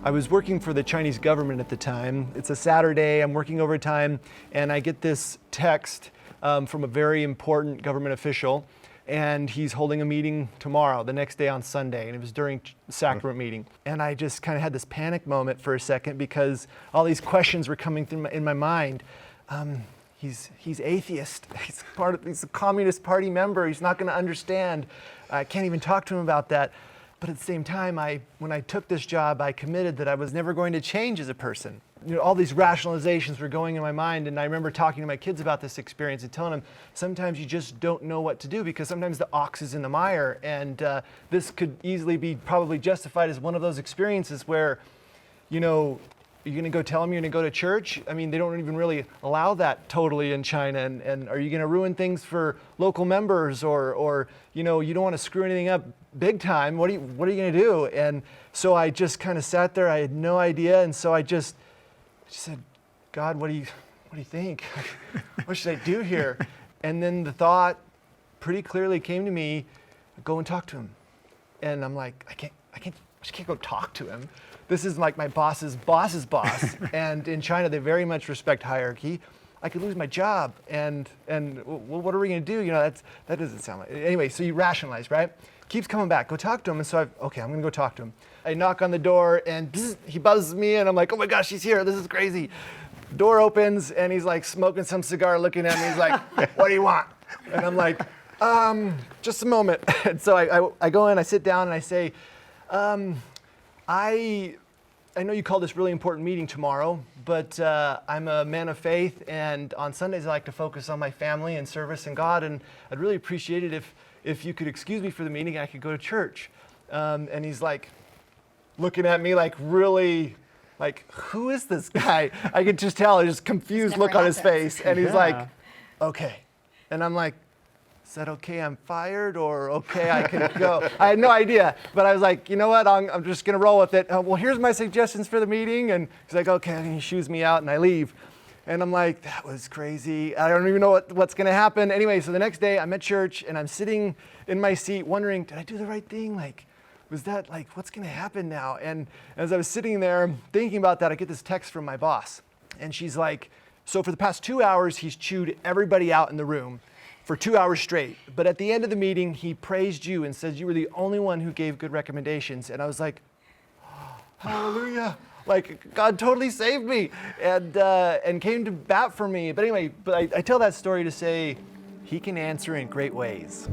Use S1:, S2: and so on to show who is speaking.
S1: I was working for the Chinese government at the time. It's a Saturday, I'm working overtime, and I get this text from a very important government official, and he's holding a meeting tomorrow, the next day on Sunday, and it was during sacrament meeting. And I just kind of had this panic moment for a second because all these questions were coming through in my mind. He's atheist. He's a Communist Party member. He's not going to understand. I can't even talk to him about that. But at the same time, when I took this job, I committed that I was never going to change as a person. You know, all these rationalizations were going in my mind, and I remember talking to my kids about this experience and telling them, sometimes you just don't know what to do because sometimes the ox is in the mire, and this could easily be probably justified as one of those experiences where, you know, you're going to go tell them you're going to go to church? I mean, they don't even really allow that totally in China. And are you going to ruin things for local members or you know, you don't want to screw anything up big time? What are you going to do? And so I just kind of sat there. I had no idea. And so I just said, God, what do you think? What should I do here? And then the thought pretty clearly came to me, go and talk to him. And I'm like, I just can't go talk to him. This is like my boss's boss's boss, and in China they very much respect hierarchy. I could lose my job, and well, what are we going to do? You know, that doesn't sound like. Anyway, so you rationalize, right? Keeps coming back. Go talk to him, and so I'm going to go talk to him. I knock on the door, and he buzzes me, and I'm like, oh my gosh, he's here. This is crazy. Door opens, and he's like smoking some cigar, looking at me. He's like, what do you want? And I'm like, just a moment. And so I go in, I sit down, and I say, I know you called this really important meeting tomorrow, but I'm a man of faith, and on Sundays I like to focus on my family and service and God, and I'd really appreciate it if you could excuse me for the meeting and I could go to church. And he's like looking at me like really, like, who is this guy? I could just tell, there's a confused look on his face, and he's like, okay. And I'm like, is that okay I'm fired, or okay I can go? I had no idea, but I was like, you know what, I'm just gonna roll with it. Well, here's my suggestions for the meeting, and he's like, okay, and he shoos me out and I leave. And I'm like, that was crazy. I don't even know what's gonna happen. Anyway, so the next day I'm at church and I'm sitting in my seat wondering, did I do the right thing? Like, was that like, what's gonna happen now? And as I was sitting there thinking about that, I get this text from my boss, and she's like, so for the past 2 hours, he's chewed everybody out in the room for 2 hours straight. But at the end of the meeting, he praised you and said you were the only one who gave good recommendations. And I was like, oh, hallelujah. Like, God totally saved me and came to bat for me. But anyway, I tell that story to say he can answer in great ways.